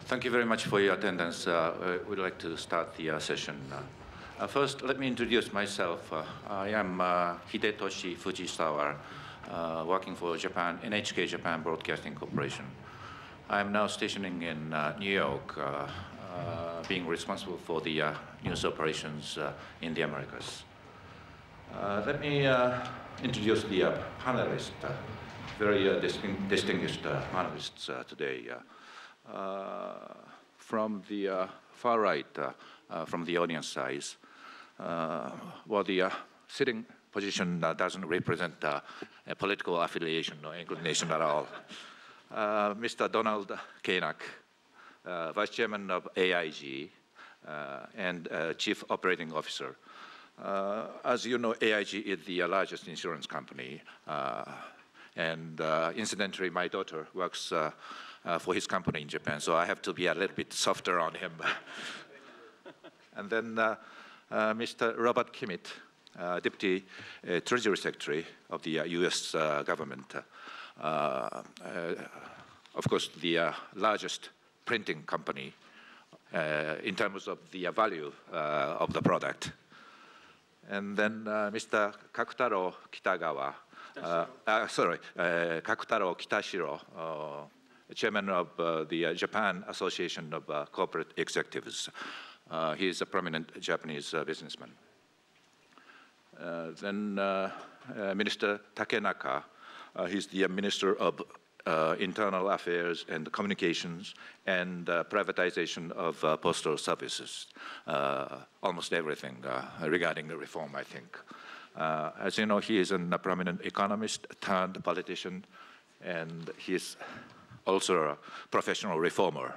Thank you very much for your attendance. We'd like to start the session. First, let me introduce myself. I am Hidetoshi Fujisawa, working for NHK Japan Broadcasting Corporation. I am now stationing in New York, being responsible for the news operations in the Americas. Let me introduce the panelists, very distinguished panelists today. From the far right, from the audience side, well, the sitting position doesn't represent a political affiliation or inclination at all. Mr. Donald Kanak, Vice Chairman of AIG and Chief Operating Officer. As you know, AIG is the largest insurance company. And incidentally, my daughter works for his company in Japan, so I have to be a little bit softer on him. And then Mr. Robert Kimmitt, Deputy Treasury Secretary of the US government. Of course, the largest printing company in terms of the value of the product. And then Mr. Kakutaro Kakutaro Kitashiro, Chairman of the Japan Association of Corporate Executives. He is a prominent Japanese businessman. Then Minister Takenaka, he's the Minister of Internal Affairs and Communications and privatization of postal services. Almost everything regarding the reform, I think. As you know, he is a prominent economist turned politician, and he's also a professional reformer.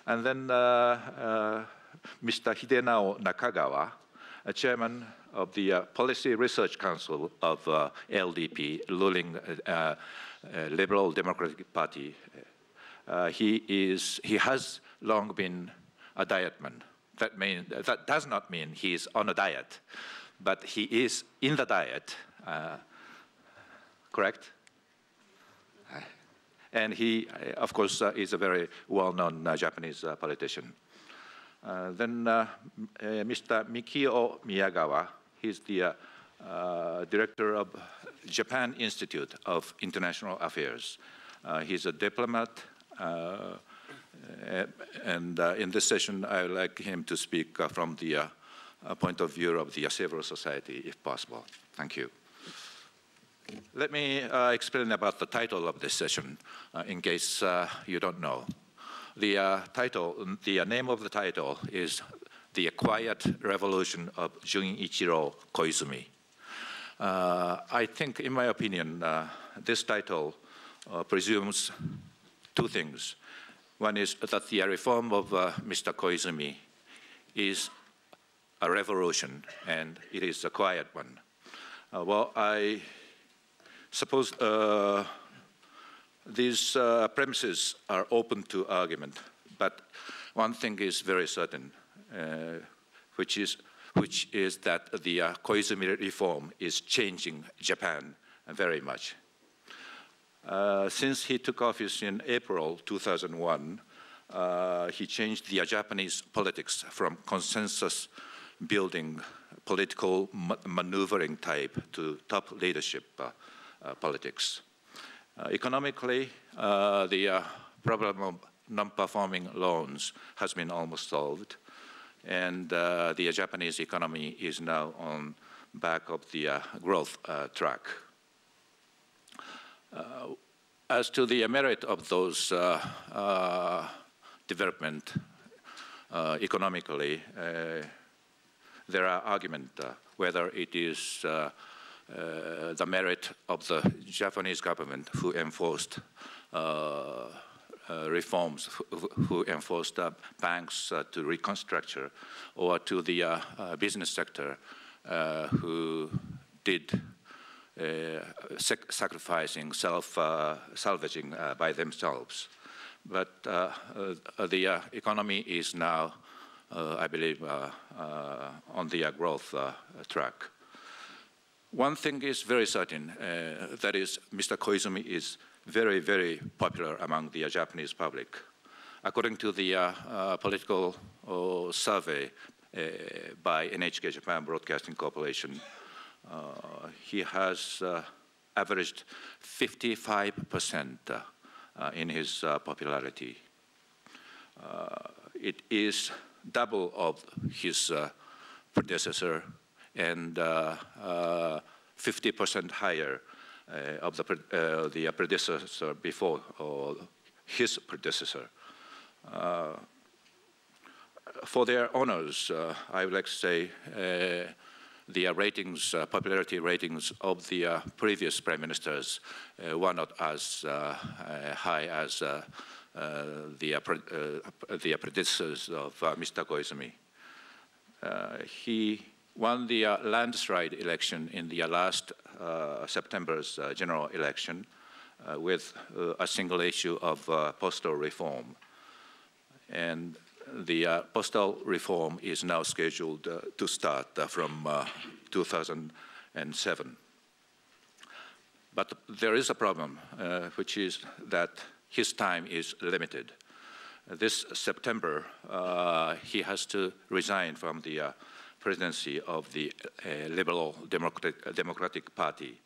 And then Mr. Hidenao Nakagawa, a chairman of the Policy Research Council of LDP, ruling Liberal Democratic Party. He has long been a diet man. That does not mean he is on a diet, but he is in the diet, correct? And he, of course, is a very well-known Japanese politician. Then Mr. Mikio Miyagawa, he's the director of Japan Institute of International Affairs. He's a diplomat, and in this session, I would like him to speak from the point of view of the civil society, if possible. Thank you. Let me explain about the title of this session, in case you don't know. The name of the title is The Quiet Revolution of Junichiro Koizumi. I think, in my opinion, this title presumes two things. One is that the reform of Mr. Koizumi is a revolution, and it is a quiet one. Well, I suppose these premises are open to argument, but one thing is very certain, which is that the Koizumi reform is changing Japan very much. Since he took office in April 2001, he changed the Japanese politics from consensus building political maneuvering type to top leadership politics. Economically, the problem of non-performing loans has been almost solved, and the Japanese economy is now on back of the growth track. As to the merit of those development economically, there are arguments whether it is the merit of the Japanese government who enforced reforms, who enforced banks to reconstructure, or to the business sector who did sacrificing, salvaging by themselves. But the economy is now, I believe, on the growth track. One thing is very certain, that is Mr. Koizumi is very, very popular among the Japanese public. According to the political survey by NHK Japan Broadcasting Corporation, he has averaged 55% in his popularity. It is double of his predecessor and 50% higher of the predecessor before his predecessor. For their honors, I would like to say the ratings, popularity ratings of the previous prime ministers were not as high as the predecessors of Mr. Koizumi. He won the landslide election in the last September's general election with a single issue of postal reform. And the postal reform is now scheduled to start from 2007. But there is a problem, which is that his time is limited. This September, he has to resign from the presidency of the Liberal Democratic Party.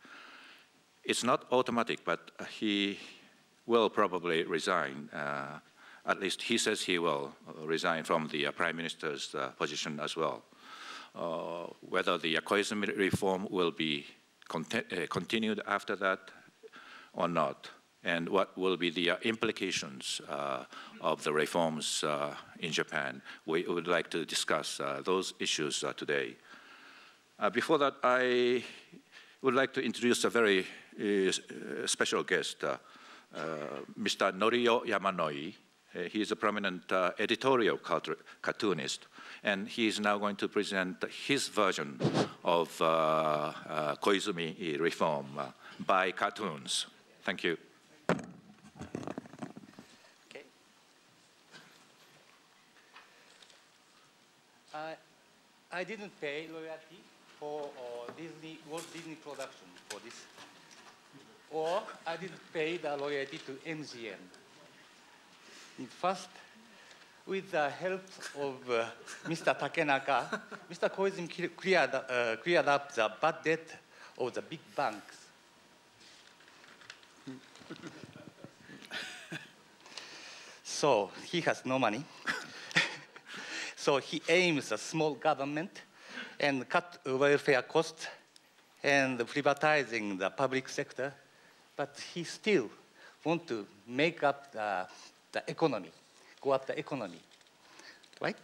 It's not automatic, but he will probably resign. At least he says he will resign from the Prime Minister's position as well. Whether the Koizumi reform will be continued after that or not, and what will be the implications of the reforms in Japan. We would like to discuss those issues today. Before that, I would like to introduce a very special guest, Mr. No-rio Yamanoi. He is a prominent editorial cartoonist, and he is now going to present his version of Koizumi reform by cartoons. Thank you. Okay. I didn't pay royalty for Walt Disney production for this, or I didn't pay the royalty to MGM. First, with the help of Mr. Takenaka, Mr. Koizumi cleared up the bad debt of the big banks. So he has no money. So he aims at small government and cut welfare costs and privatizing the public sector, but he still wants to make up the economy, go up the economy, right?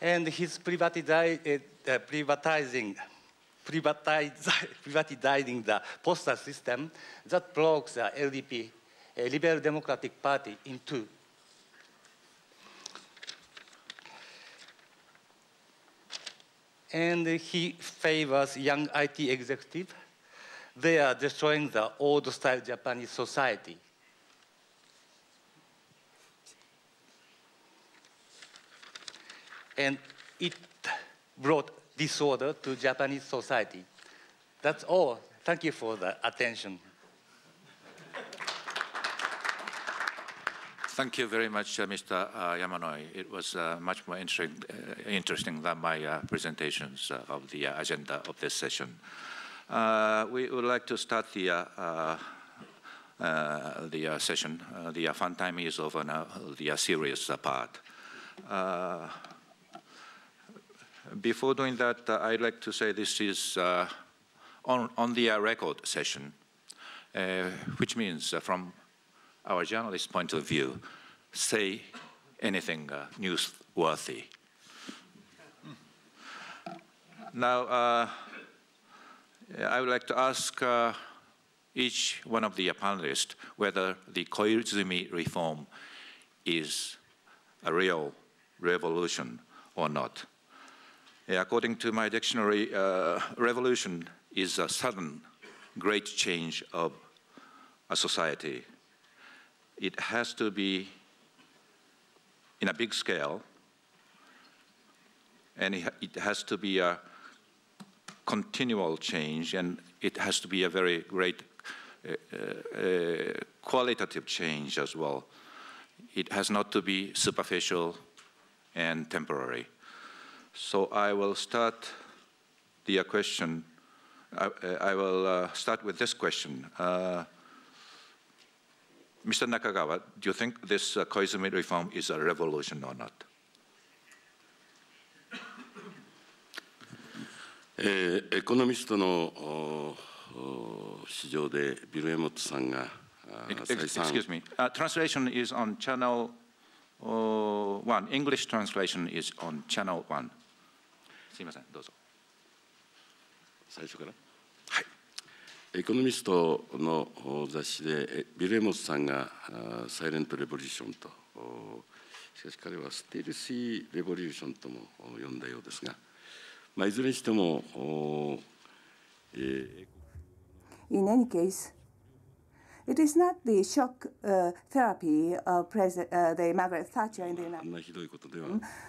And he's privatizing the postal system that blocks the LDP, Liberal Democratic Party, in two. And he favors young IT executives. They are destroying the old-style Japanese society. And it brought disorder to Japanese society. That's all. Thank you for the attention. Thank you very much, Mr. Yamanoi. It was much more interesting than my presentations of the agenda of this session. We would like to start the session. The fun time is over now, the serious part. Before doing that, I'd like to say this is on the record session, which means from our journalist point of view, say anything newsworthy. Now, I would like to ask each one of the panelists whether the Koizumi reform is a real revolution or not. According to my dictionary, revolution is a sudden, great change of a society. It has to be in a big scale, and it has to be continual change, and it has to be a very great qualitative change as well. It has not to be superficial and temporary. So I will start the question. I will start with this question. Mr. Nakagawa, do you think this Koizumi reform is a revolution or not? エコノミストの市場でビル・エモットさんが再三 Excuse me. Translation is on channel 1. English translation is on channel 1. すいません、どうぞ。最初から。はい。エコノミストの雑誌でビル・エモットさんがサイレント・レボリューションと、しかし彼はステルシー・レボリューションとも呼んだようですが、いずれにしても、In any case, it is not the shock therapy of the Margaret Thatcher in the United States.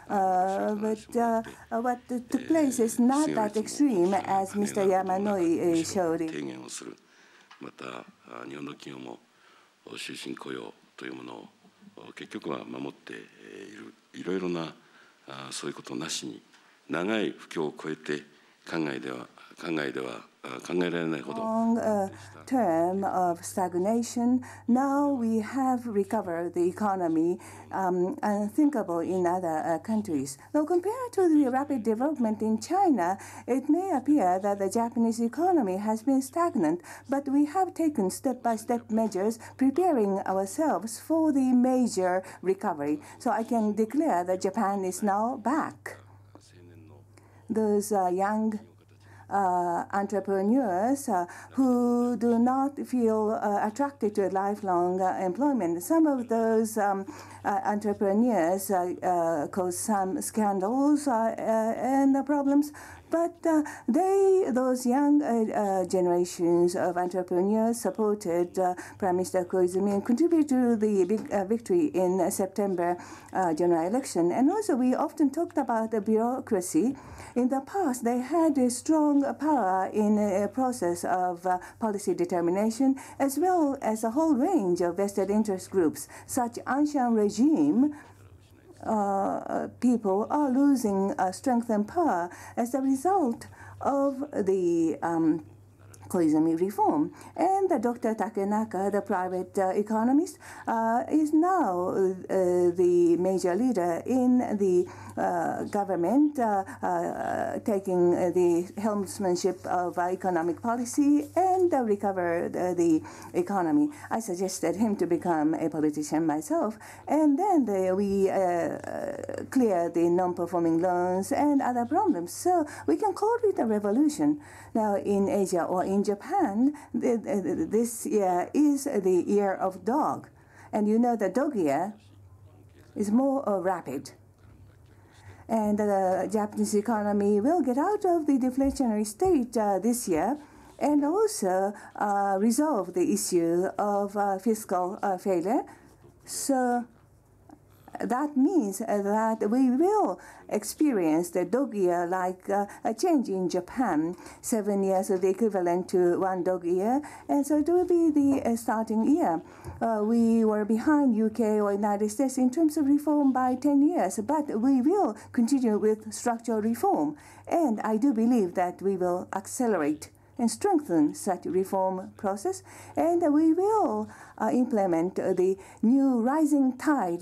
But what took place is not that extreme as Mr. Yamanoi showed it. また日本の企業も終身雇用というものを結局は守っているいろいろなそういうことなしに長い不況を超えて考えられないほど long term of stagnation. Now we have recovered the economy unthinkable in other countries. Now, compared to the rapid development in China, it may appear that the Japanese economy has been stagnant, but we have taken step-by-step measures preparing ourselves for the major recovery. So I can declare that Japan is now back. Those young entrepreneurs who do not feel attracted to lifelong employment. Some of those entrepreneurs cause some scandals and problems, but those young generations of entrepreneurs supported Prime Minister Koizumi and contributed to the big victory in September general election. And also, we often talked about the bureaucracy. In the past, they had a strong power in a process of policy determination, as well as a whole range of vested interest groups. Such ancient regime people are losing strength and power as a result of the Koizumi reform. And Dr. Takenaka, the private economist, is now the major leader in the government, taking the helmsmanship of economic policy and recover the economy. I suggested him to become a politician myself, and then we clear the non-performing loans and other problems. So we can call it a revolution. Now, in Asia or in Japan, this year is the year of dog. And you know the dog year is more rapid. And the Japanese economy will get out of the deflationary state this year and also resolve the issue of fiscal failure. So that means that we will experience the dog year like a change in Japan. 7 years of the equivalent to one dog year, and so it will be the starting year. We were behind UK or United States in terms of reform by 10 years, but we will continue with structural reform, and I do believe that we will accelerate and strengthen such reform process, and we will implement the new rising tide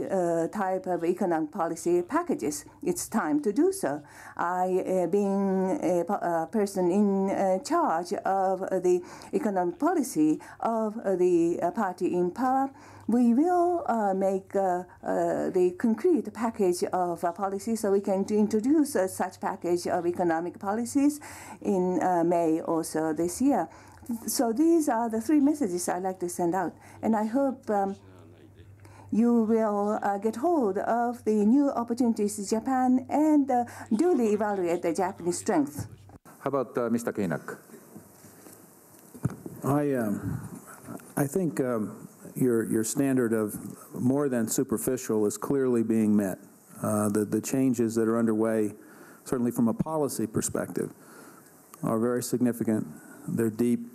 type of economic policy packages. It's time to do so. I, being a person in charge of the economic policy of the party in power, we will make the concrete package of policy so we can introduce such package of economic policies in May also this year. So these are the three messages I'd like to send out. And I hope you will get hold of the new opportunities in Japan and duly evaluate the Japanese strength. How about Mr. Kanak? I think your standard of more than superficial is clearly being met. The changes that are underway, certainly from a policy perspective, are very significant. They're deep.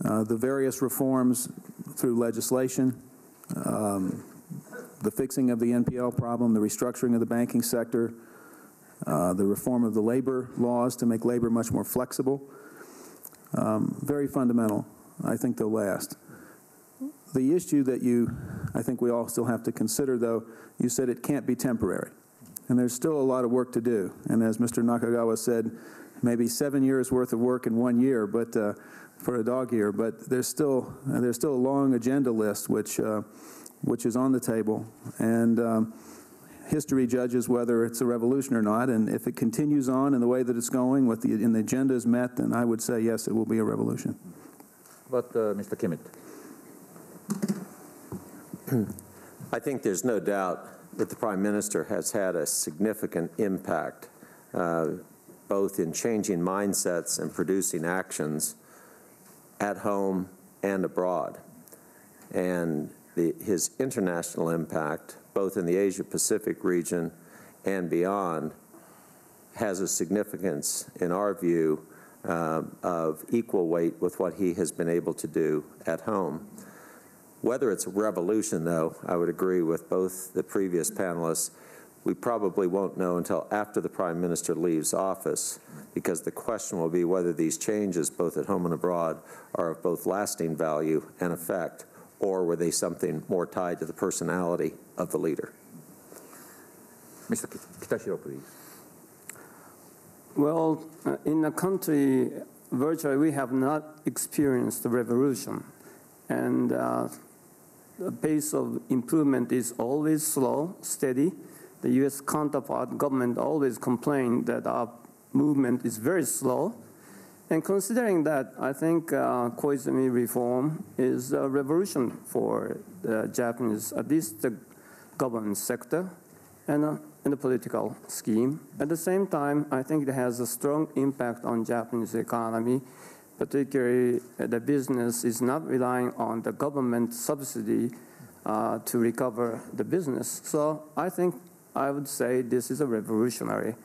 The various reforms through legislation, the fixing of the NPL problem, the restructuring of the banking sector, the reform of the labor laws to make labor much more flexible, very fundamental. I think they'll last. The issue that I think we all still have to consider, though, you said it can't be temporary. And there's still a lot of work to do. And as Mr. Nakagawa said, maybe 7 years worth of work in 1 year, but for a dog year. But there's still a long agenda list which is on the table. And history judges whether it's a revolution or not. And if it continues on in the way that it's going, and the agenda is met, then I would say yes, it will be a revolution. But Mr. Kimmitt. I think there's no doubt that the Prime Minister has had a significant impact, both in changing mindsets and producing actions at home and abroad. And his international impact, both in the Asia-Pacific region and beyond, has a significance, in our view, of equal weight with what he has been able to do at home. Whether it's a revolution, though, I would agree with both the previous panelists, we probably won't know until after the Prime Minister leaves office, because the question will be whether these changes, both at home and abroad, are of both lasting value and effect, or were they something more tied to the personality of the leader? Mr. Kitashiro, please. Well, in a country, virtually, we have not experienced the revolution. And the pace of improvement is always slow, steady. The U.S. counterpart government always complained that our movement is very slow. And considering that, I think Koizumi reform is a revolution for the Japanese, at least the government sector and the political scheme. At the same time, I think it has a strong impact on Japanese economy. Particularly, the business is not relying on the government subsidy to recover the business. So I think I would say this is a revolutionary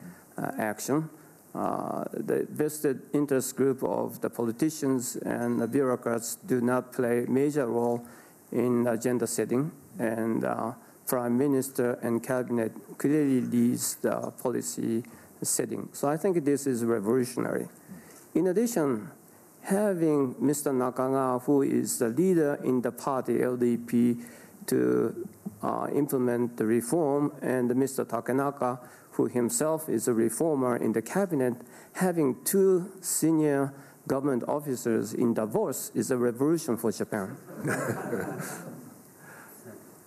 action. The vested interest group of the politicians and the bureaucrats do not play a major role in agenda setting, and Prime Minister and Cabinet clearly leads the policy setting. So I think this is revolutionary. In addition, having Mr. Nakagawa, who is the leader in the party LDP, to implement the reform, and Mr. Takenaka, who himself is a reformer in the cabinet, having two senior government officers in Davos is a revolution for Japan.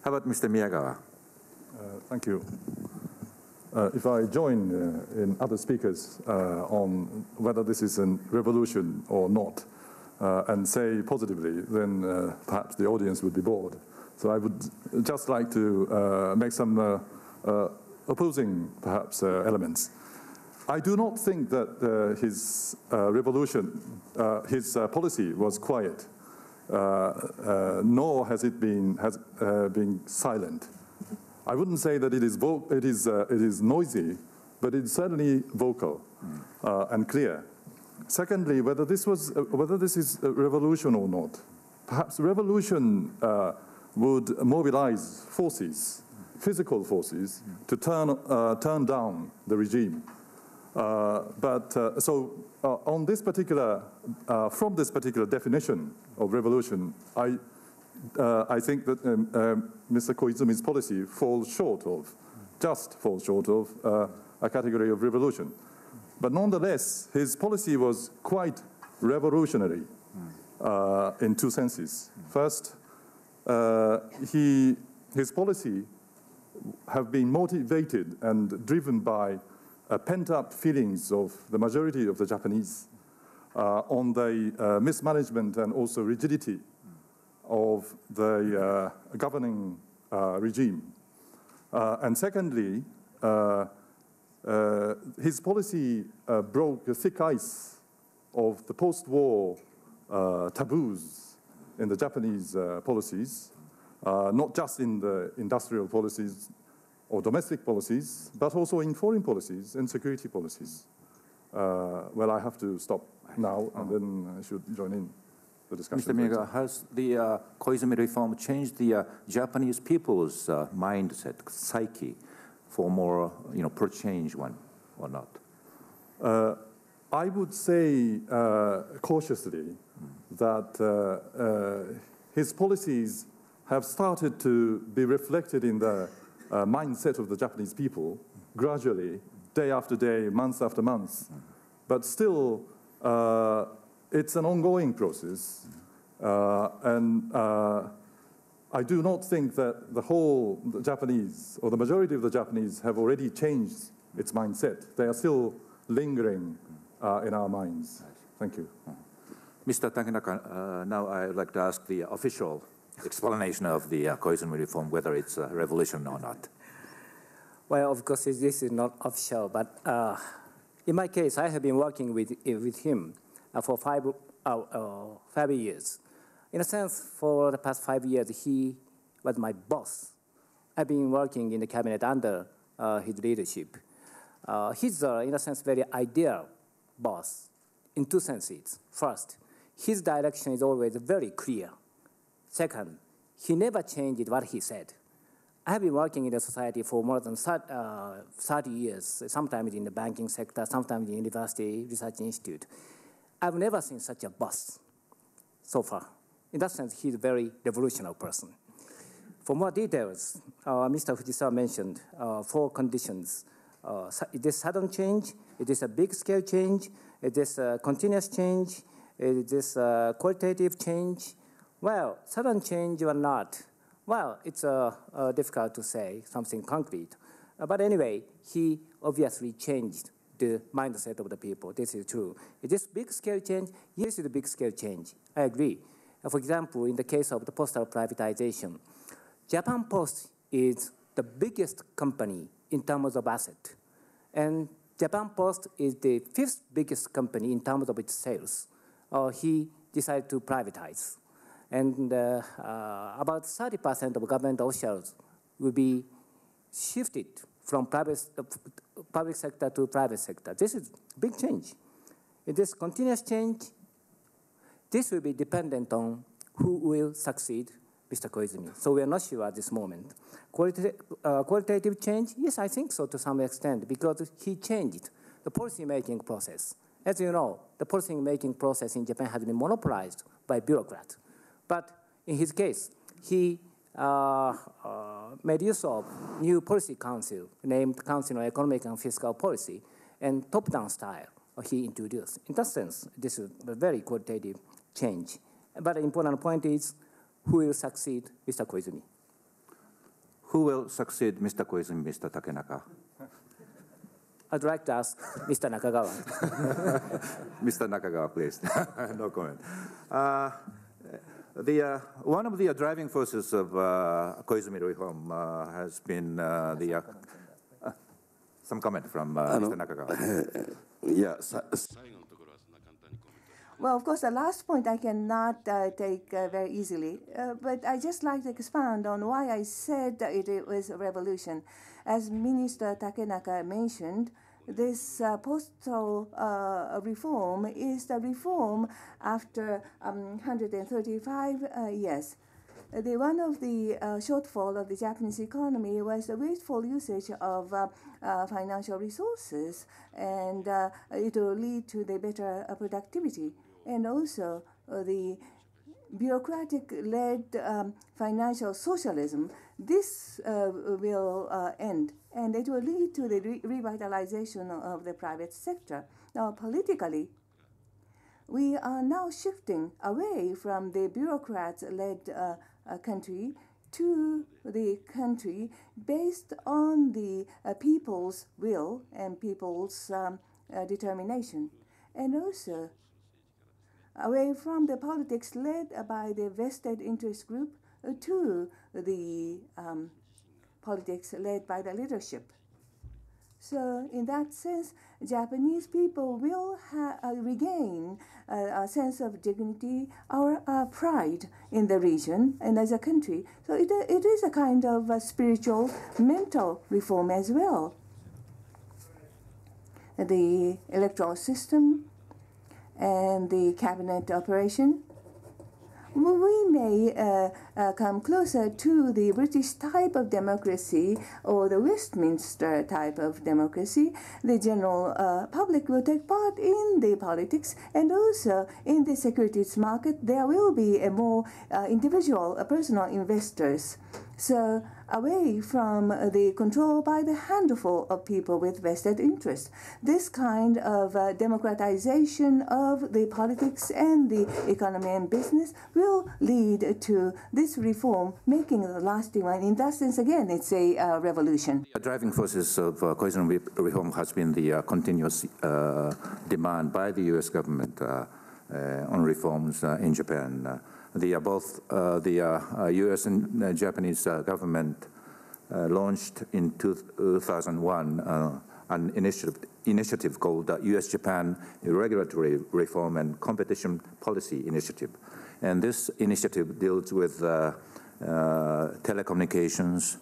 How about Mr. Miyagawa? Thank you. If I join in other speakers on whether this is a revolution or not, and say positively, then perhaps the audience would be bored. So I would just like to make some opposing, perhaps, elements. I do not think that his revolution, his policy was quiet, nor has it been silent. I wouldn't say that it is noisy, but it's certainly vocal and clear. Secondly, whether this is a revolution or not, perhaps revolution would mobilize forces, physical forces, to turn down the regime. On this particular, from this particular definition of revolution, I think that Mr. Koizumi's policy falls short of a category of revolution. But nonetheless, his policy was quite revolutionary in two senses. First, his policy have been motivated and driven by pent-up feelings of the majority of the Japanese on the mismanagement and also rigidity of the governing regime. And secondly, his policy broke the thick ice of the post-war taboos in the Japanese policies, not just in the industrial policies or domestic policies, but also in foreign policies and security policies. Well, I have to stop now, and then I should join in the discussion. Mr. Miyagawa, has the Koizumi reform changed the Japanese people's mindset, psyche, for more, pro-change one, or not? I would say cautiously that his policies have started to be reflected in the mindset of the Japanese people gradually, day after day, month after month. But still, it's an ongoing process. And I do not think that the Japanese, or the majority of the Japanese, have already changed its mindset. They are still lingering in our minds. Thank you. Mr. Takenaka, now I would like to ask the official explanation of the Koizumi reform, whether it's a revolution or not. Well, of course, this is not official, but in my case, I have been working with him for 5 years. In a sense, for the past 5 years, he was my boss. I've been working in the cabinet under his leadership. He's, in a sense, very ideal boss in two senses. First, his direction is always very clear. Second, he never changed what he said. I have been working in the society for more than 30 years, sometimes in the banking sector, sometimes in the university research institute. I've never seen such a boss so far. In that sense, he's a very revolutionary person. For more details, Mr. Fujisawa mentioned 4 conditions. It is sudden change, it is a big-scale change, it is a continuous change, it is a qualitative change. Well, sudden change or not, well, it's difficult to say something concrete. But anyway, he obviously changed the mindset of the people. This is true. Is this big-scale change? Yes, it's a big-scale change. I agree. For example, in the case of the postal privatization, Japan Post is the biggest company in terms of asset. And Japan Post is the 5th biggest company in terms of its sales. He decided to privatize. And about 30% of government officials will be shifted from public sector to private sector. This is a big change. In this continuous change, this will be dependent on who will succeed Mr. Koizumi. So we are not sure at this moment. Qualitative change? Yes, I think so to some extent, because he changed the policy-making process. As you know, the policy-making process in Japan has been monopolized by bureaucrats. But in his case, he made use of new policy council, named Council on Economic and Fiscal Policy, and top-down style he introduced. In that sense, this is a very qualitative change. But the important point is, who will succeed Mr. Koizumi? Who will succeed Mr. Koizumi, Mr. Takenaka? I'd like to ask Mr. Nakagawa. Mr. Nakagawa, please. No comment. One of the driving forces of Koizumi reform has been some comment from Mr. Nakagawa. Well, of course, the last point I cannot take very easily, but I just like to expound on why I said that it was a revolution. As Minister Takenaka mentioned, this postal reform is the reform after 135 years. One of the shortfall of the Japanese economy was the wasteful usage of financial resources, and it will lead to the better productivity. And also the bureaucratic-led financial socialism, this will end, and it will lead to the revitalization of the private sector. Now, politically, we are now shifting away from the bureaucrat-led country to the country based on the people's will and people's determination, and also away from the politics led by the vested interest group to the politics led by the leadership. So in that sense, Japanese people will regain a sense of dignity or pride in the region and as a country. So it is a kind of a spiritual, mental reform as well. The electoral system and the cabinet operation, we may come closer to the British type of democracy or the Westminster type of democracy. The general public will take part in the politics, and also in the securities market there will be a more individual, personal investors. So away from the control by the handful of people with vested interests. This kind of democratization of the politics and the economy and business will lead to this reform making a lasting one. In that sense, again, it's a revolution. The driving forces of Koizumi reform has been the continuous demand by the U.S. government on reforms in Japan. Both the U.S. and Japanese government launched in 2001 an initiative called U.S.-Japan Regulatory Reform and Competition Policy Initiative. And this initiative deals with telecommunications,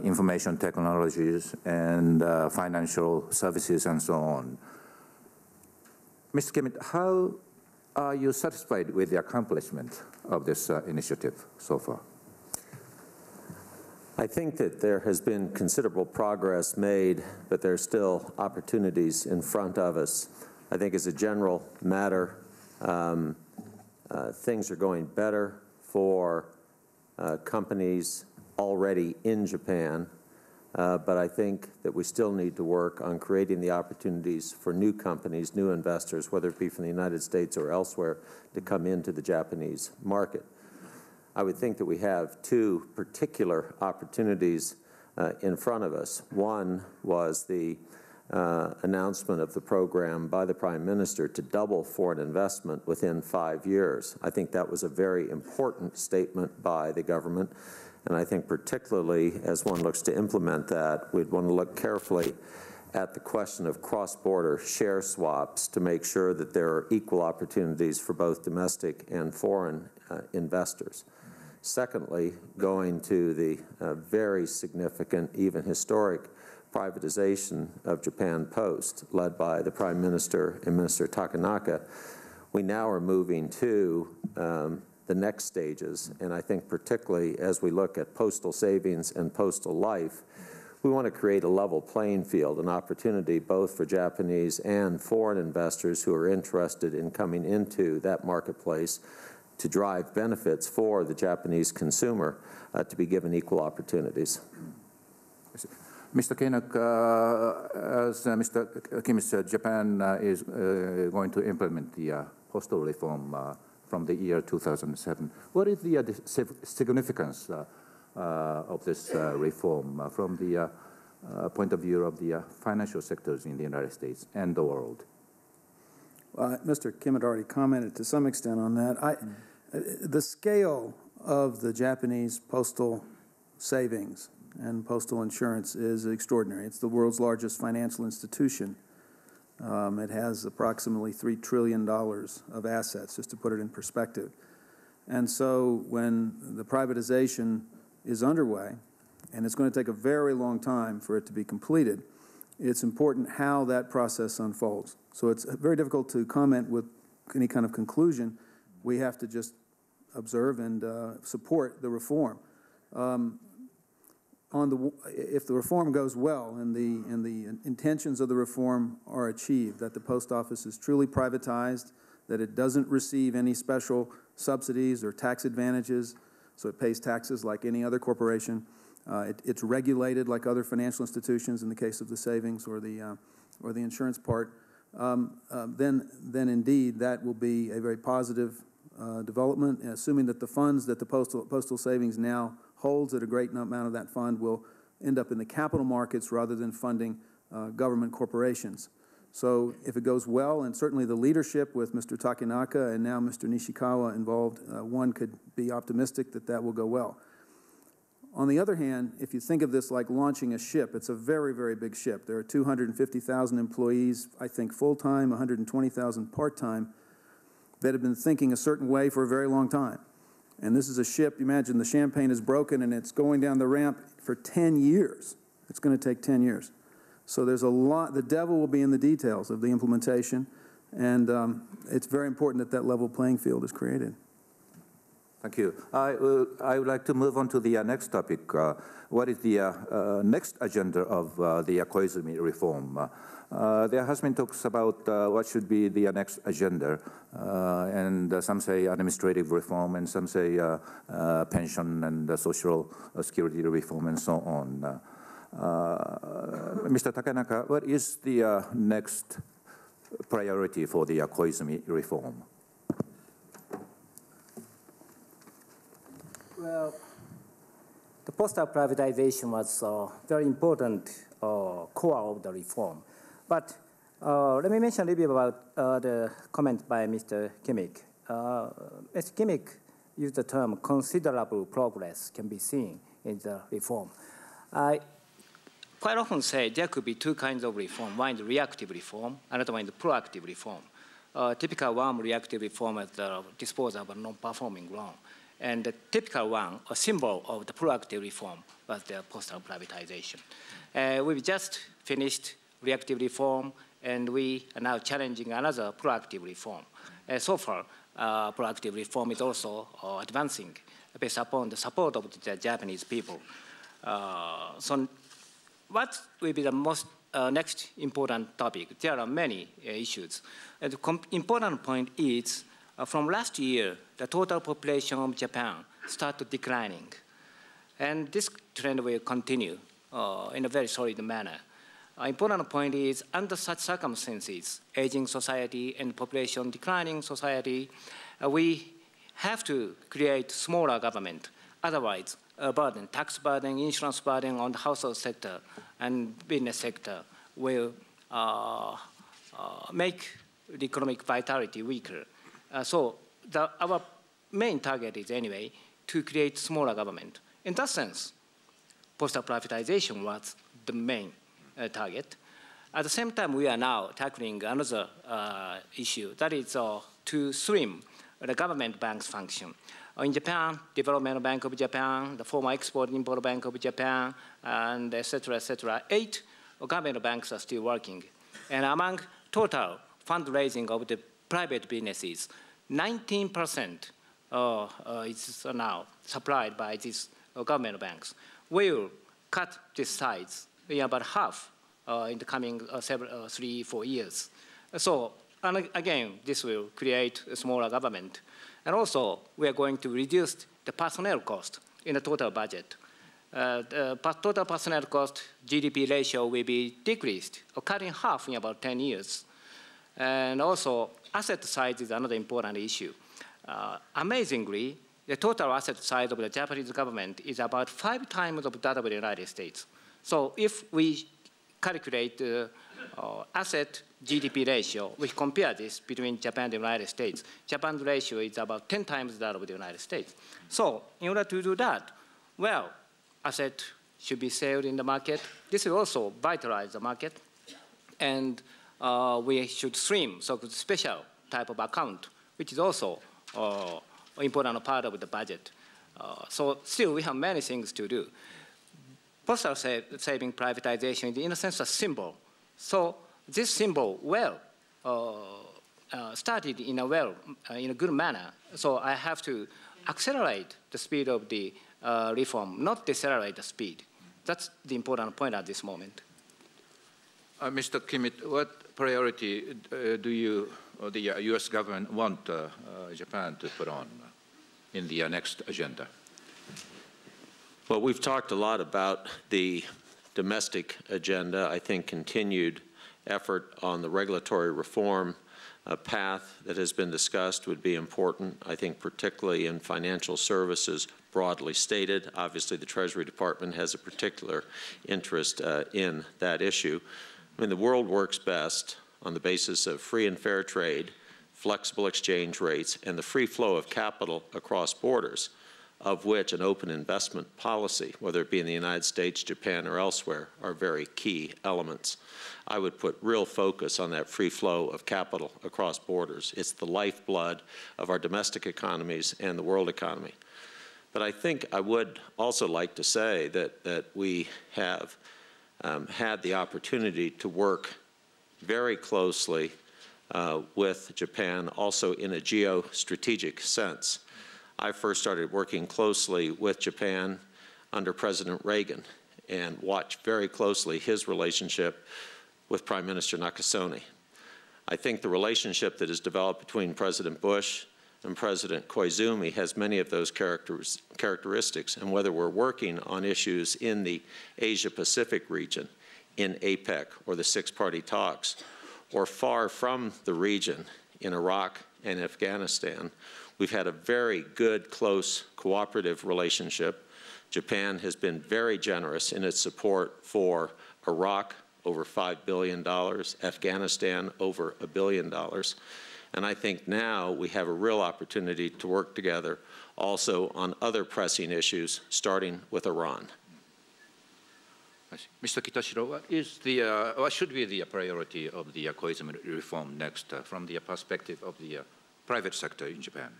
information technologies, and financial services, and so on. Mr. Kimmitt, how are you satisfied with the accomplishment of this initiative so far? I think that there has been considerable progress made, but there are still opportunities in front of us. I think as a general matter, things are going better for companies already in Japan, but I think that we still need to work on creating the opportunities for new companies, new investors, whether it be from the United States or elsewhere, to come into the Japanese market. I would think that we have two particular opportunities in front of us. One was the announcement of the program by the Prime Minister to double foreign investment within 5 years. I think that was a very important statement by the government. And I think particularly as one looks to implement that, we'd want to look carefully at the question of cross-border share swaps to make sure that there are equal opportunities for both domestic and foreign investors. Secondly, going to the very significant, even historic, privatization of Japan Post, led by the Prime Minister and Minister Takanaka, we now are moving to the next stages, and I think particularly as we look at postal savings and postal life, we want to create a level playing field, an opportunity both for Japanese and foreign investors who are interested in coming into that marketplace to drive benefits for the Japanese consumer to be given equal opportunities. Mr. Kanak, as Mr. Kimmitt said, Japan is going to implement the postal reform from the year 2007. What is the significance of this reform from the point of view of the financial sectors in the United States and the world? Well, Mr. Kimmitt already commented to some extent on that. The scale of the Japanese postal savings and postal insurance is extraordinary. It's the world's largest financial institution. It has approximately $3 trillion of assets, just to put it in perspective. And so when the privatization is underway, and it's going to take a very long time for it to be completed, it's important how that process unfolds. So it's very difficult to comment with any kind of conclusion. We have to just observe and support the reform. If the reform goes well and the intentions of the reform are achieved, that the post office is truly privatized, that it doesn't receive any special subsidies or tax advantages, so it pays taxes like any other corporation. It's regulated like other financial institutions in the case of the savings or the insurance part. Then indeed that will be a very positive development, assuming that the funds that the postal savings now holds, that a great amount of that fund will end up in the capital markets rather than funding government corporations. So if it goes well, and certainly the leadership with Mr. Takanaka and now Mr. Nishikawa involved, one could be optimistic that that will go well. On the other hand, if you think of this like launching a ship, it's a very, very big ship. There are 250,000 employees, I think full-time, 120,000 part-time, that have been thinking a certain way for a very long time. And this is a ship, imagine the champagne is broken and it's going down the ramp for 10 years. It's going to take 10 years. So there's a lot, the devil will be in the details of the implementation. And it's very important that that level playing field is created. Thank you. I would like to move on to the next topic. What is the next agenda of the Koizumi reform? There has been talks about what should be the next agenda, and some say administrative reform, and some say pension and social security reform, and so on. Mr. Takenaka, what is the next priority for the Koizumi reform? Well, the postal privatization was a very important core of the reform. But let me mention a little bit about the comment by Mr. Kimmitt. Mr. Kimmitt used the term considerable progress can be seen in the reform. I quite often say there could be two kinds of reform. One is reactive reform, another one is proactive reform. Typical one, reactive reform, is the disposal of a non-performing loan. And the typical one, a symbol of the proactive reform, was the postal privatization. We've just finished reactive reform, and we are now challenging another proactive reform. So far, proactive reform is also advancing based upon the support of the Japanese people. So what will be the most next important topic? There are many issues. And the important point is, from last year, the total population of Japan started declining. And this trend will continue in a very solid manner. Important point is, under such circumstances, aging society and population declining society, we have to create smaller government. Otherwise, burden, tax burden, insurance burden on the household sector and business sector will make the economic vitality weaker. So our main target is anyway to create smaller government. In that sense, postal privatization was the main target. At the same time, we are now tackling another issue, that is to slim the government bank's function. In Japan, Development Bank of Japan, the former Export-Import Bank of Japan, and et cetera, 8 government banks are still working. And among total fundraising of the private businesses, 19% is now supplied by these government banks. We will cut this size in about half in the coming 3-4 years. So, and again, this will create a smaller government. And also, we are going to reduce the personnel cost in the total budget. The total personnel cost GDP ratio will be decreased or cut in half in about 10 years. And also, asset size is another important issue. Amazingly, the total asset size of the Japanese government is about 5 times of that of the United States. So if we calculate the asset GDP ratio, we compare this between Japan and the United States. Japan's ratio is about 10 times that of the United States. So in order to do that, well, asset should be sold in the market. This will also vitalize the market. And we should stream so-called special type of account, which is also an important part of the budget. So still, we have many things to do. Postal saving privatization is, in a sense, a symbol. So this symbol, started in a good manner. So I have to accelerate the speed of the reform, not decelerate the speed. That's the important point at this moment. Mr. Kimmitt, what priority do you or the U.S. government want Japan to put on in the next agenda? Well, we've talked a lot about the domestic agenda. I think continued effort on the regulatory reform path that has been discussed would be important. I think particularly in financial services, broadly stated. Obviously, the Treasury Department has a particular interest in that issue. I mean, the world works best on the basis of free and fair trade, flexible exchange rates, and the free flow of capital across borders, of which an open investment policy, whether it be in the United States, Japan, or elsewhere, are very key elements. I would put real focus on that free flow of capital across borders. It's the lifeblood of our domestic economies and the world economy. But I think I would also like to say that we have had the opportunity to work very closely with Japan, also in a geostrategic sense. I first started working closely with Japan under President Reagan and watched very closely his relationship with Prime Minister Nakasone. I think the relationship that has developed between President Bush and President Koizumi has many of those characteristics, and whether we're working on issues in the Asia-Pacific region, in APEC or the six-party talks, or far from the region in Iraq and Afghanistan, we've had a very good, close, cooperative relationship. Japan has been very generous in its support for Iraq, over $5 billion, Afghanistan, over $1 billion. And I think now we have a real opportunity to work together also on other pressing issues, starting with Iran. Mr. Kitashiro, what should be the priority of the Koizumi reform next from the perspective of the private sector in Japan?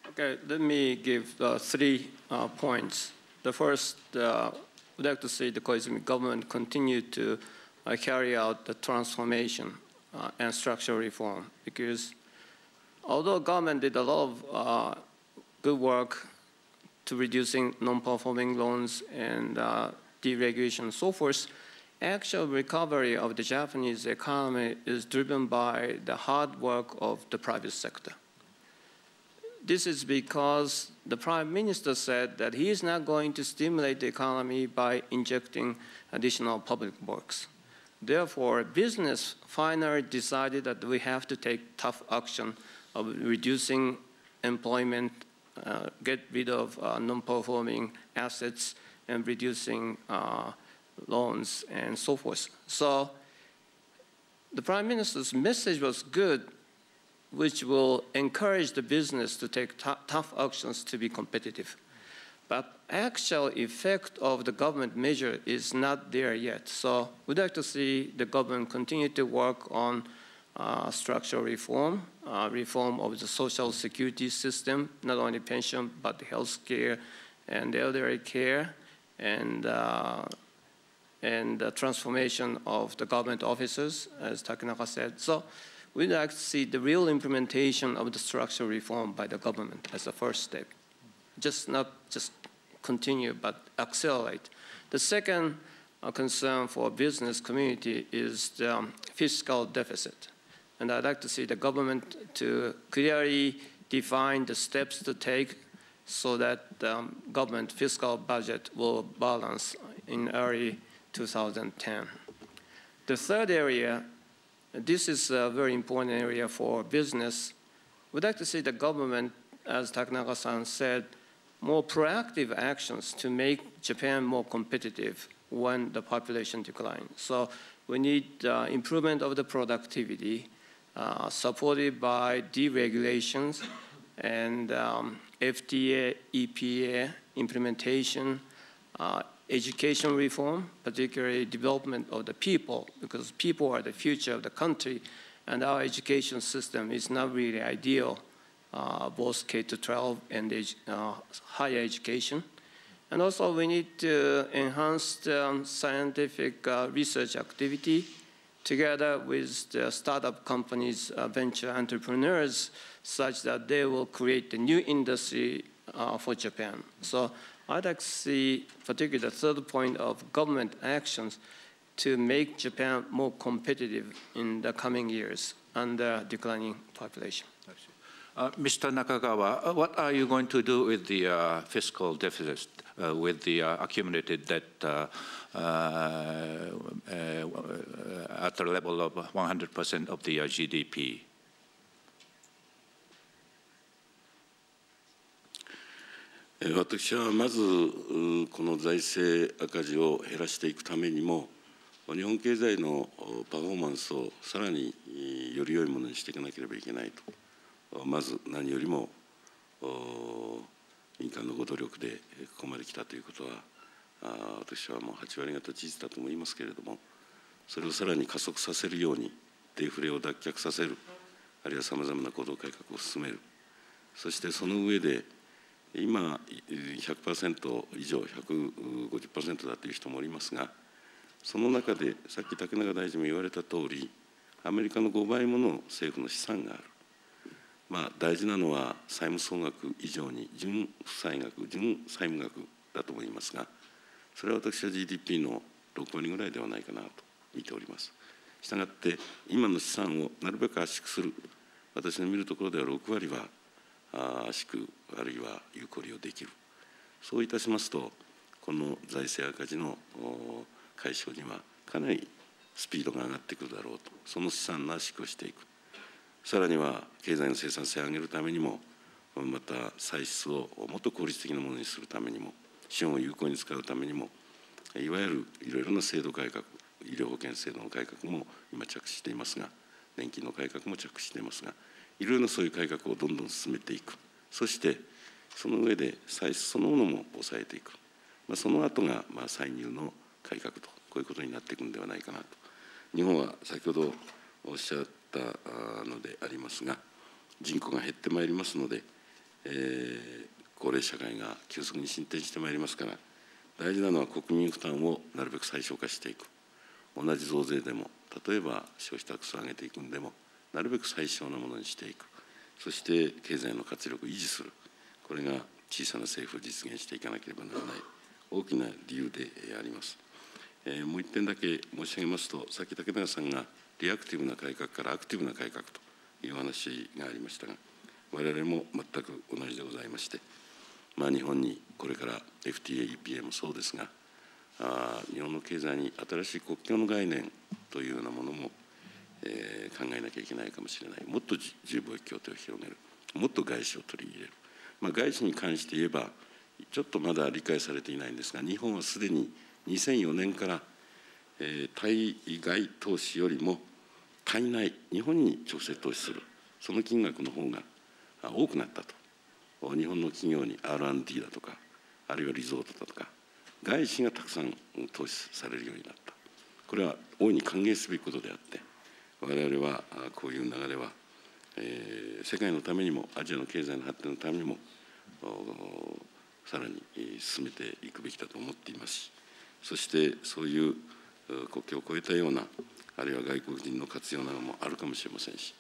Okay, let me give 3 points. The first, we'd like to see the Koizumi government continue to carry out the transformation and structural reform, because although government did a lot of good work to reducing non-performing loans and deregulation and so forth, actual recovery of the Japanese economy is driven by the hard work of the private sector. This is because the Prime Minister said that he is not going to stimulate the economy by injecting additional public works. Therefore, business finally decided that we have to take tough action of reducing employment, get rid of non-performing assets, and reducing loans and so forth. So the Prime Minister's message was good, which will encourage the business to take tough actions to be competitive. But actual effect of the government measure is not there yet. So we'd like to see the government continue to work on structural reform, reform of the social security system, not only pension, but health care and elderly care, and the transformation of the government offices, as Takenaka said. So we'd like to see the real implementation of the structural reform by the government as a first step. Not just continue, but accelerate. The second concern for business community is the fiscal deficit. And I'd like to see the government to clearly define the steps to take so that the government fiscal budget will balance in early 2010. The third area, this is a very important area for business. We'd like to see the government, as Takenaka-san said, more proactive actions to make Japan more competitive when the population declines. So we need improvement of the productivity, supported by deregulations and FTA, EPA implementation, education reform, particularly development of the people, because people are the future of the country, and our education system is not really ideal, both K-12 and higher education. And also we need to enhance the scientific research activity together with the startup companies, venture entrepreneurs, such that they will create a new industry for Japan. So I'd like to see, particularly the third point of government actions to make Japan more competitive in the coming years under declining population. Mr. Nakagawa, what are you going to do with the fiscal deficit, with the accumulated debt at the level of 100% of the GDP? 私はまずこの財政赤字を減らしていくためにも、日本経済のパフォーマンスをさらにより良いものにしていかなければいけないと、まず何よりも民間のご努力でここまで来たということは、私はもう8割方事実だと思いますけれども、それをさらに加速させるようにデフレを脱却させる、あるいはさまざまな行動改革を進める、そしてその上で今 100% 以上 150% だという人もおりますが、その中でさっき竹中大臣も言われた通り、アメリカの5倍もの政府の資産がある。大事なのは債務総額以上に純負債額、純債務額だと思いますが、それは私は GDP の6割ぐらいではないかなと見ております。したがって今の資産をなるべく圧縮する、私の見るところでは6割は圧縮あるいは有効利用できる。そういたしますと、この財政赤字の解消にはかなりスピードが上がってくるだろうと、その資産の圧縮をしていく。さらには経済の生産性を上げるためにも、また歳出をもっと効率的なものにするためにも、資本を有効に使うためにも、いわゆるいろいろな制度改革、医療保険制度の改革も今着手していますが、年金の改革も着手していますが、いろいろなそういう改革をどんどん進めていく。そしてその上で歳出そのものも抑えていく。その後が歳入の改革と、こういうことになっていくのではないかなと。日本は先ほどおっしゃったのでありますが、人口が減ってまいりますので、高齢社会が急速に進展してまいりますから、大事なのは国民負担をなるべく最小化していく。同じ増税でも、例えば消費タックスを上げていくんでも、なるべく最小なものにしていく。そして経済の活力を維持する。これが小さな政府を実現していかなければならない大きな理由であります。もう一点だけ申し上げますと、さっき竹中さんがリアクティブな改革からアクティブな改革という話がありましたが、我々も全く同じでございまして、日本にこれから FTA、EPA もそうですが、日本の経済に新しい国境の概念というようなものも、考えなきゃいけないかもしれない。もっと自由貿易協定を広げる。もっと外資を取り入れる。外資に関して言えば、ちょっとまだ理解されていないんですが、日本はすでに2004年から、対外投資よりも対内、日本に直接投資する、その金額の方が多くなったと。日本の企業に R&D だとか、あるいはリゾートだとか、外資がたくさん投資されるようになった。これは大いに歓迎すべきことであって、我々はこういう流れは、世界のためにも、アジアの経済の発展のためにも、さらに進めていくべきだと思っていますし、そしてそういう国境を越えたような、あるいは外国人の活用などもあるかもしれませんし、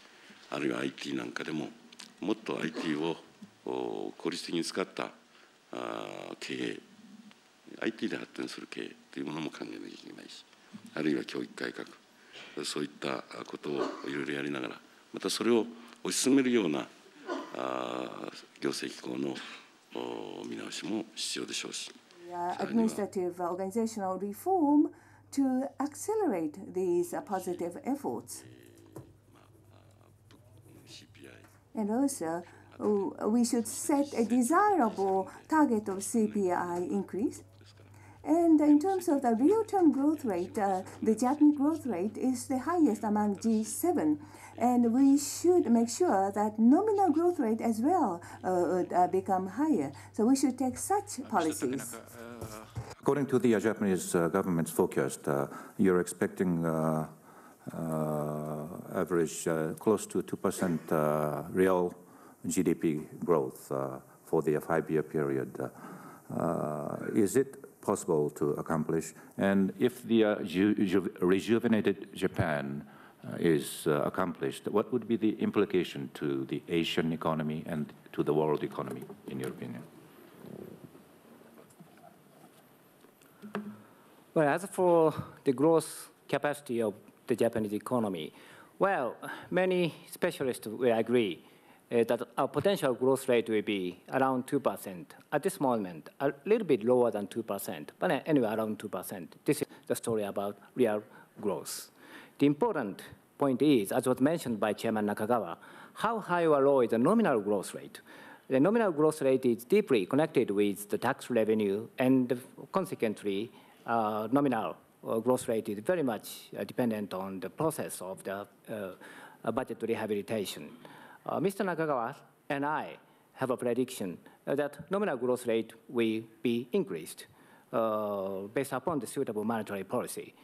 あるいは IT なんかでも、もっと IT を効率的に使った経営、IT で発展する経営というものも考えなきゃいけないし、あるいは教育改革、そういったことをいろいろやりながら、またそれを推し進めるような行政機構の見直しも必要でしょうし。Administrative organizational reform to accelerate these positive efforts. And also, we should set a desirable target of CPI increase. And in terms of the real-term growth rate, the Japanese growth rate is the highest among G7. And we should make sure that nominal growth rate as well would become higher. So we should take such policies. According to the Japanese government's forecast, you're expecting average close to 2% real GDP growth for the 5-year period. Is it possible to accomplish? And if the rejuvenated Japan is accomplished, what would be the implication to the Asian economy and to the world economy, in your opinion? Well, as for the growth capacity of the Japanese economy, well, many specialists will agree that our potential growth rate will be around 2%. At this moment, a little bit lower than 2%, but anyway, around 2%. This is the story about real growth. The important point is, as was mentioned by Chairman Nakagawa, how high or low is the nominal growth rate? The nominal growth rate is deeply connected with the tax revenue, and consequently, nominal growth rate is very much dependent on the process of the budget rehabilitation. Mr. Nakagawa and I have a prediction that nominal growth rate will be increased based upon the suitable monetary policy.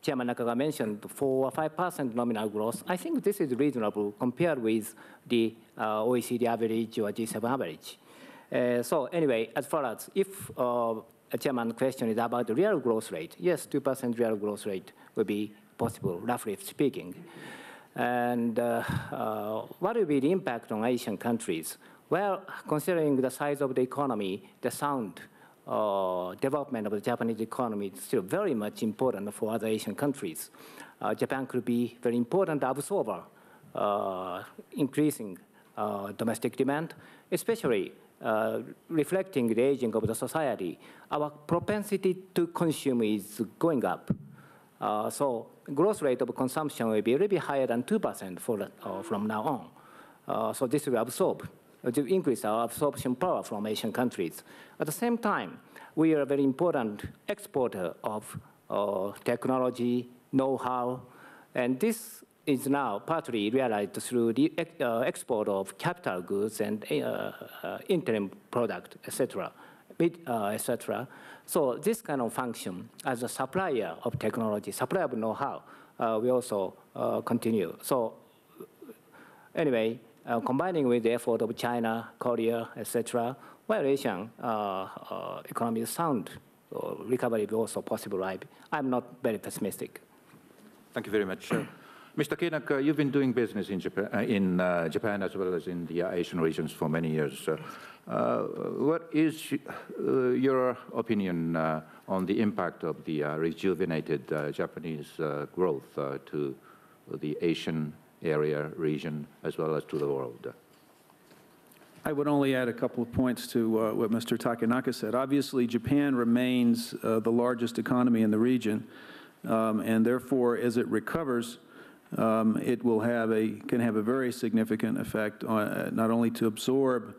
Chairman Nakagawa mentioned 4 or 5% nominal growth. I think this is reasonable compared with the OECD average or G7 average. So anyway, as far as if Chairman's question is about the real growth rate, yes, 2% real growth rate will be possible, roughly speaking. And what will be the impact on Asian countries? Well, considering the size of the economy, the sound development of the Japanese economy is still very much important for other Asian countries. Japan could be very important absorber, increasing domestic demand, especially reflecting the aging of the society. Our propensity to consume is going up. So growth rate of consumption will be a little bit higher than 2% from now on. So this will absorb, to increase our absorption power from Asian countries. At the same time, we are a very important exporter of technology, know-how, and this is now partly realized through the export of capital goods and interim product, etc., etc. So this kind of function as a supplier of technology, supplier of know-how, we also continue. So anyway, combining with the effort of China, Korea, etc., while Asian economy is sound, recovery is also possible. I'm not very pessimistic. Thank you very much. Mr. Kanak, you've been doing business in Japan as well as in the Asian regions for many years. What is your opinion on the impact of the rejuvenated Japanese growth to the Asian area, region, as well as to the world? I would only add a couple of points to what Mr. Takenaka said. Obviously, Japan remains the largest economy in the region, and therefore, as it recovers, it will can have a very significant effect on not only to absorb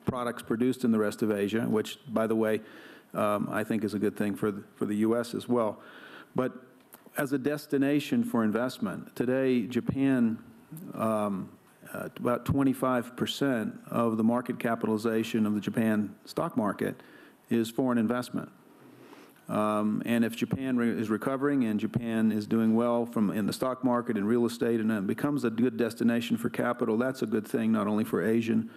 products produced in the rest of Asia, which, by the way, I think is a good thing for the U.S. as well, but as a destination for investment. Today, Japan, about 25% of the market capitalization of the Japan stock market is foreign investment. And if Japan is recovering and Japan is doing well in the stock market and real estate, and it becomes a good destination for capital, that's a good thing not only for Asian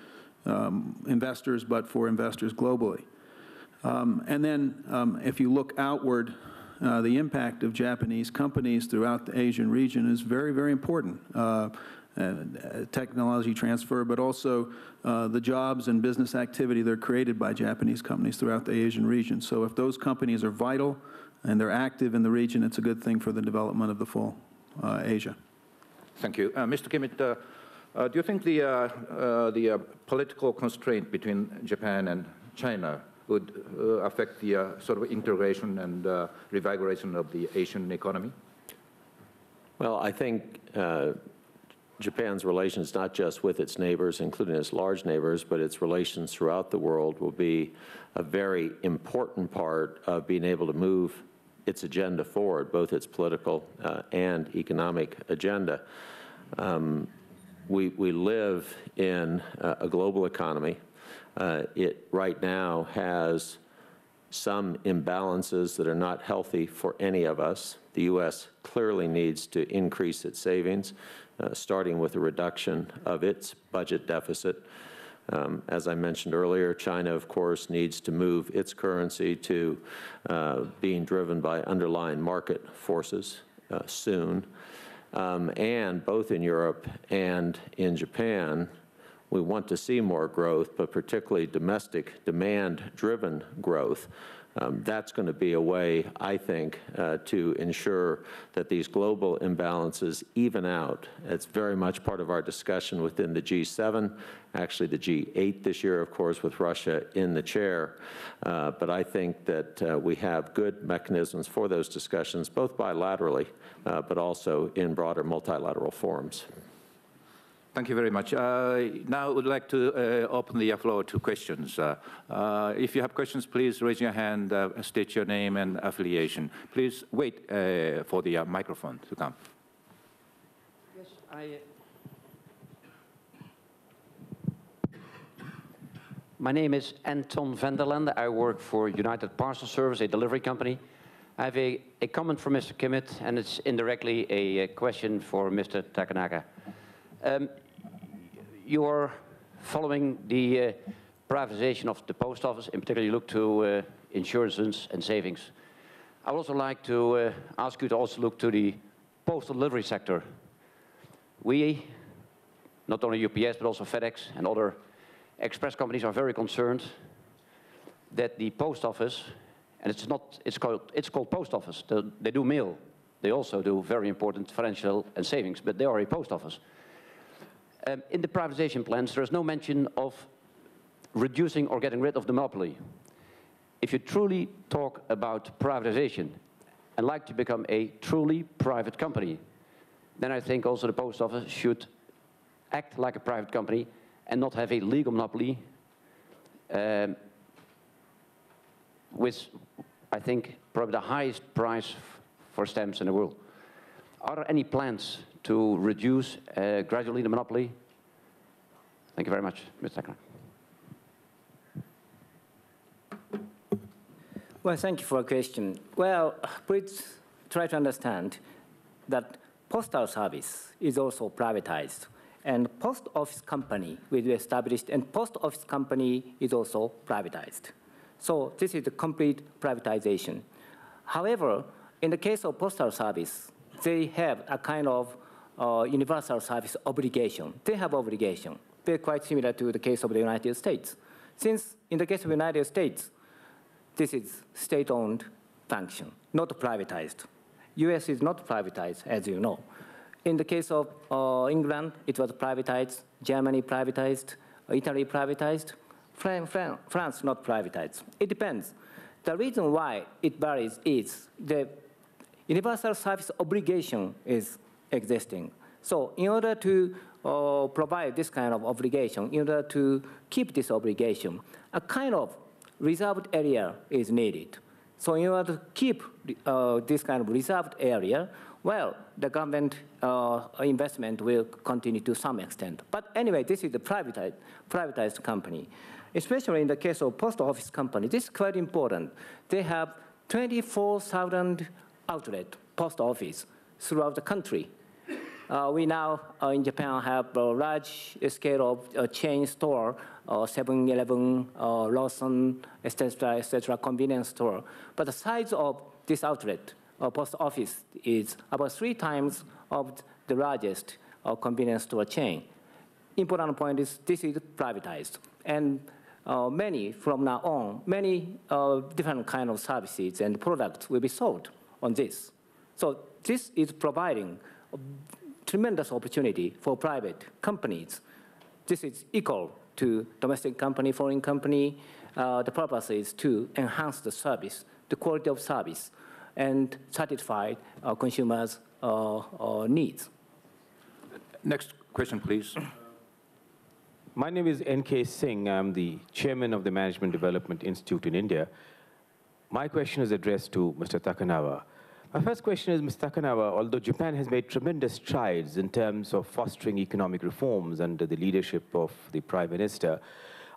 investors, but for investors globally. And then if you look outward, the impact of Japanese companies throughout the Asian region is very, very important. Technology transfer, but also the jobs and business activity that are created by Japanese companies throughout the Asian region. So if those companies are vital and they're active in the region, it's a good thing for the development of the full Asia. Thank you. Mr. Kimmitt, do you think the political constraint between Japan and China would affect the sort of integration and revigoration of the Asian economy? Well, I think Japan's relations, not just with its neighbors, including its large neighbors, but its relations throughout the world will be a very important part of being able to move its agenda forward, both its political and economic agenda. We live in a global economy. It right now has some imbalances that are not healthy for any of us. The U.S. clearly needs to increase its savings, starting with a reduction of its budget deficit. As I mentioned earlier, China, of course, needs to move its currency to being driven by underlying market forces soon. And both in Europe and in Japan, we want to see more growth, but particularly domestic demand-driven growth. That's going to be a way, I think, to ensure that these global imbalances even out. It's very much part of our discussion within the G7, actually the G8 this year, of course, with Russia in the chair. But I think that we have good mechanisms for those discussions, both bilaterally, but also in broader multilateral forums. Thank you very much. Now I would like to open the floor to questions. If you have questions, please raise your hand, state your name and affiliation. Please wait for the microphone to come. Yes, My name is Anton van der Lende. I work for United Parcel Service, a delivery company. I have a comment for Mr. Kimmitt, and it's indirectly a question for Mr. Takenaka. You are following the privatization of the post office. In particular, you look to insurances and savings. I would also like to ask you to also look to the postal delivery sector. We, not only UPS, but also FedEx and other express companies are very concerned that the post office, and it's called post office. They do mail. They also do very important financial and savings, but they are a post office. In the privatization plans, there is no mention of reducing or getting rid of the monopoly. If you truly talk about privatization and like to become a truly private company, then I think also the post office should act like a private company and not have a legal monopoly with, I think, probably the highest price for stamps in the world. Are there any plans to reduce gradually the monopoly? Thank you very much, Mr. Kanak. Well, thank you for a question. Well, please try to understand that postal service is also privatized, and post office company will be established, and post office company is also privatized. So this is a complete privatization. However, in the case of postal service, they have a kind of universal service obligation. They have obligation. They're quite similar to the case of the United States. Since in the case of the United States, this is state-owned function, not privatized. US is not privatized, as you know. In the case of England, it was privatized, Germany privatized, Italy privatized, France not privatized. It depends. The reason why it varies is the universal service obligation is existing. So in order to provide this kind of obligation, in order to keep this obligation, a kind of reserved area is needed. So in order to keep this kind of reserved area, well, the government investment will continue to some extent. But anyway, this is a privatized company. Especially in the case of post office company, this is quite important. They have 24,000 outlet post office throughout the country. We now in Japan have a large scale of chain store, 7-Eleven, Lawson, etc., convenience store. But the size of this outlet, post office, is about 3 times of the largest convenience store chain. Important point is this is privatized. And many, from now on, many different kind of services and products will be sold on this. So this is providing a tremendous opportunity for private companies. This is equal to domestic company, foreign company. The purpose is to enhance the service, the quality of service, and satisfy consumers' needs. Next question, please. My name is N.K. Singh. I'm the chairman of the Management Development Institute in India. My question is addressed to Mr. Takanawa. My first question is, Mr. Takanawa, although Japan has made tremendous strides in terms of fostering economic reforms under the leadership of the Prime Minister,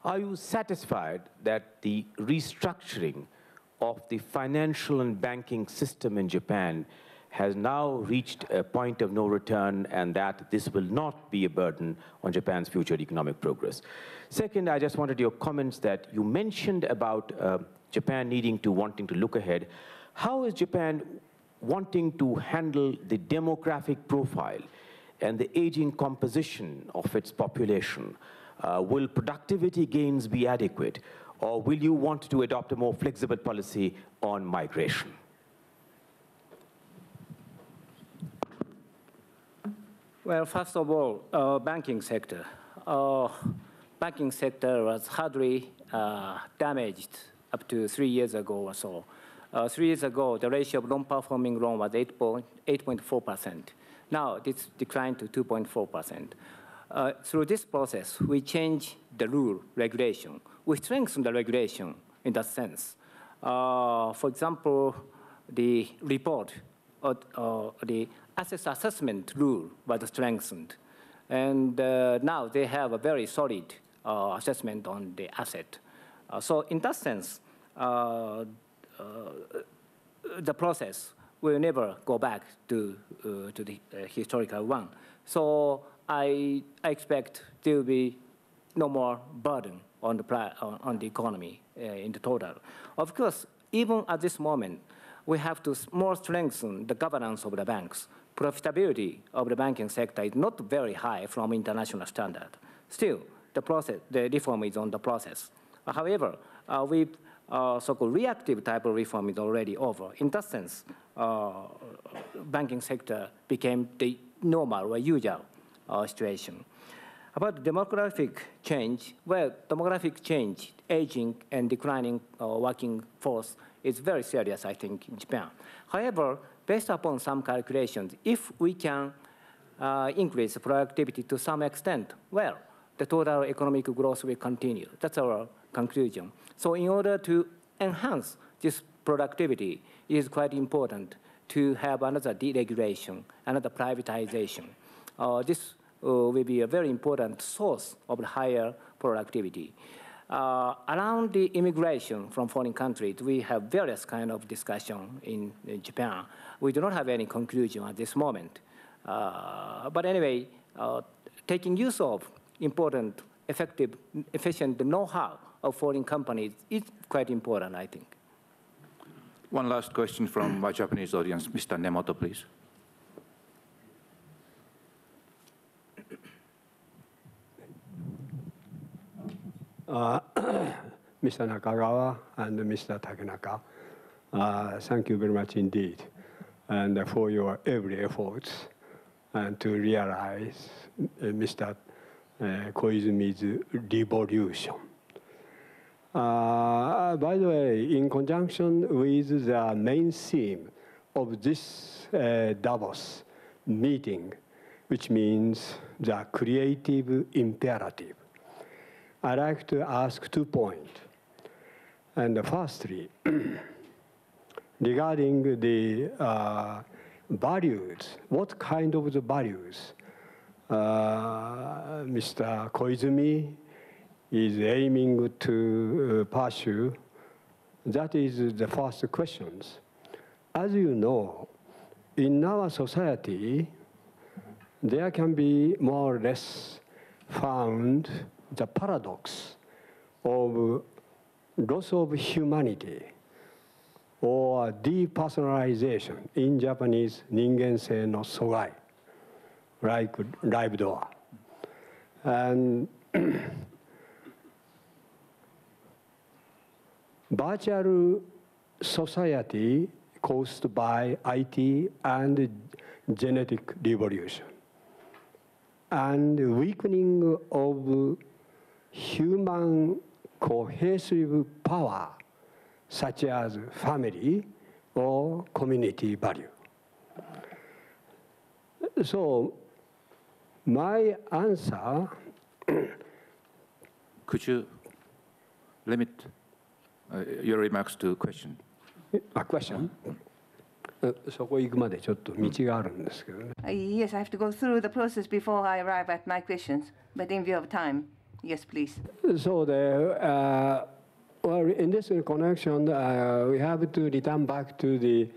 are you satisfied that the restructuring of the financial and banking system in Japan has now reached a point of no return and that this will not be a burden on Japan's future economic progress? Second, I just wanted your comments that you mentioned about Japan wanting to look ahead. How is Japan wanting to handle the demographic profile and the aging composition of its population? Will productivity gains be adequate, or will you want to adopt a more flexible policy on migration? Well, first of all, banking sector. Banking sector was hardly damaged up to 3 years ago or so. 3 years ago, the ratio of non-performing loan was 8.4%. Now it's declined to 2.4%. Through this process, we changed the rule, regulation. We strengthened the regulation in that sense. For example, the report, the asset assessment rule was strengthened. And now they have a very solid assessment on the asset. So in that sense, the process will never go back to the historical one. So I expect there will be no more burden on the economy in the total. Of course, even at this moment, we have to more strengthen the governance of the banks. Profitability of the banking sector is not very high from international standard. Still, the reform is on the process. However, with so-called reactive type of reform is already over. In that sense, banking sector became the normal or usual situation. About demographic change, well, demographic change, aging and declining working force is very serious, I think, in Japan. However, based upon some calculations, if we can increase productivity to some extent, well, the total economic growth will continue. That's our conclusion. So in order to enhance this productivity, it is quite important to have another deregulation, another privatization. This will be a very important source of higher productivity. Around the immigration from foreign countries, we have various kind of discussion in Japan. We do not have any conclusion at this moment. But anyway, taking use of important, effective, efficient know-how of foreign companies is quite important, I think. One last question from my Japanese audience. Mr. Nemoto, please. Mr. Nakagawa and Mr. Takenaka, thank you very much indeed, and for your every efforts and to realize Mr. Koizumi's devolution. By the way, in conjunction with the main theme of this Davos meeting, which means the creative imperative, I'd like to ask 2 points. And firstly, regarding the values, what kind of the values Mr. Koizumi is aiming to pursue? That is the first question. As you know, in our society, there can be more or less found the paradox of loss of humanity or depersonalization, in Japanese, ningen-sei no sogai, like live door. And virtual society caused by IT and genetic revolution, and weakening of human cohesive power, such as family or community value. So my answer... Could you limit your remarks to a question? A question? そこ行くまでちょっと道があるんですけどね。Yes, I have to go through the process before I arrive at my questions, but in view of time, yes, please. So well, in this connection, we have to return back to the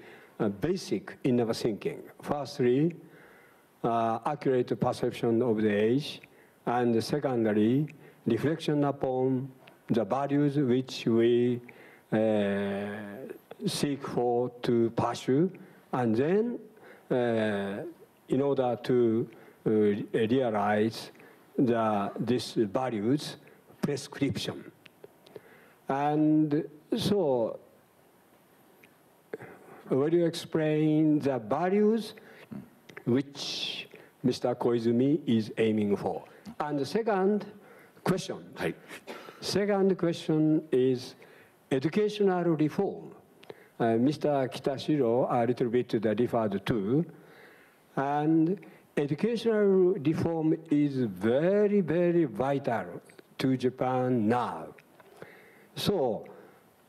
basic in our thinking. Firstly, accurate perception of the age, and secondly, reflection upon the values which we seek for to pursue, and then in order to realize these values, prescription. And so, will you explain the values which Mr. Koizumi is aiming for? And the second question. Second question is educational reform. Mr. Kitashiro a little bit referred to, and educational reform is very, very vital to Japan now. So,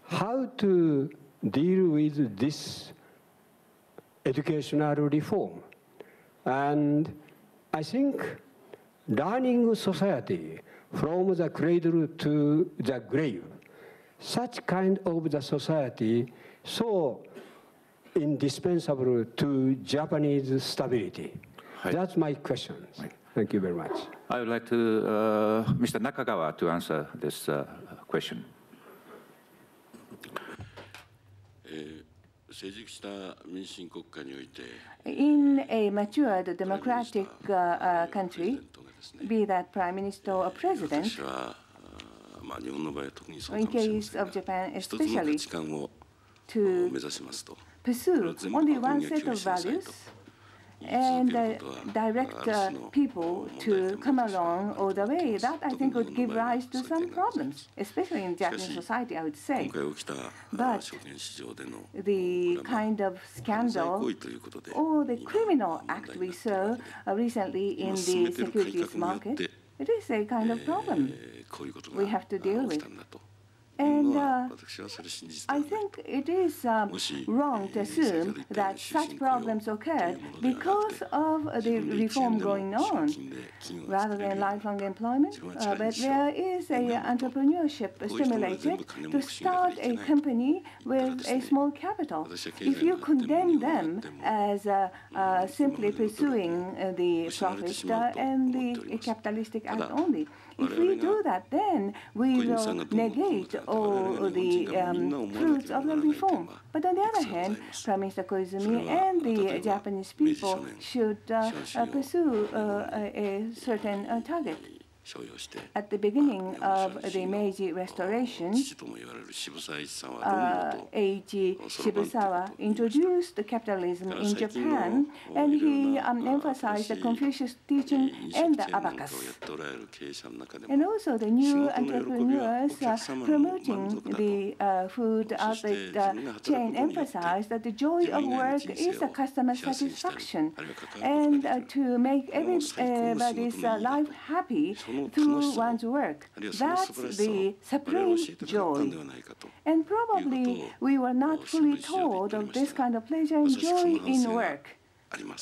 how to deal with this educational reform? And I think learning society from the cradle to the grave, such kind of the society so indispensable to Japanese stability. That's my question. Thank you very much. I would like to Mr. Nakagawa to answer this question. In a matured democratic country, be that Prime Minister or President, or in case of Japan especially, to pursue only one set of values and direct people to come along all the way, that I think would give rise to some problems, especially in Japanese society, I would say. But the kind of scandal or the criminal act we saw recently in the securities market, it is a kind of problem we have to deal with. And I think it is wrong to assume that such problems occurred because of the reform going on, rather than lifelong employment. But there is an entrepreneurship stimulated to start a company with a small capital. If you condemn them as simply pursuing the profit and the capitalistic act only, if we do that, then we will negate all the fruits of the reform. But on the other hand, Prime Minister Koizumi and the Japanese people should pursue a certain target. At the beginning of the Meiji Restoration, Eiichi Shibusawa introduced capitalism in Japan, and he emphasized the Confucius teaching and the abacus. And also the new entrepreneurs promoting the food outlet chain emphasized that the joy of work is the customer satisfaction, and to make everybody's life happy through one's work. That's the supreme joy. And probably we were not fully told of this kind of pleasure and joy in work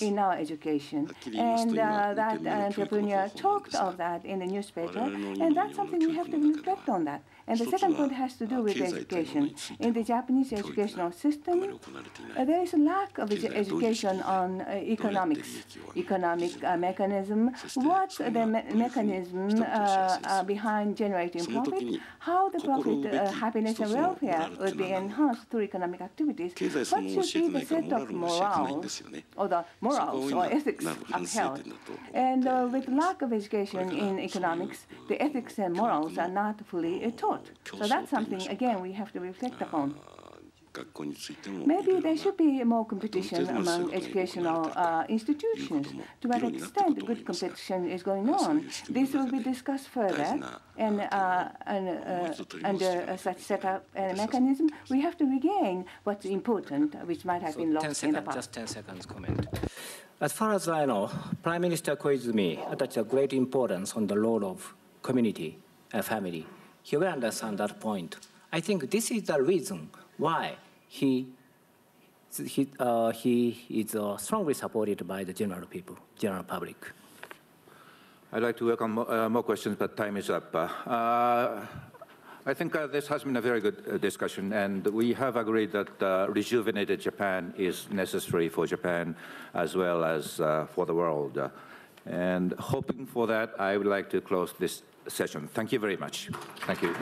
in our education. And that entrepreneur talked of that in the newspaper, and that's something we have to reflect on that. And the second point has to do with education. In the Japanese educational system, there is a lack of education on economics, economic mechanism, what's the mechanism behind generating profit, how the profit, happiness and welfare would be enhanced through economic activities, what should be the set of morals, or the morals or ethics upheld. And with lack of education in economics, the ethics and morals are not fully taught. So that's something, again, we have to reflect upon. Maybe there should be more competition among educational institutions. To what extent good competition is going on, this will be discussed further. And under such setup and mechanism, we have to regain what's important, which might have been lost in the past. Just 10 seconds comment. As far as I know, Prime Minister Koizumi attaches a great importance on the role of community and family. He will understand that point. I think this is the reason why he is strongly supported by the general people, general public. I'd like to welcome more questions, but time is up. I think this has been a very good discussion, and we have agreed that rejuvenated Japan is necessary for Japan as well as for the world. And hoping for that, I would like to close this session. Thank you very much. Thank you.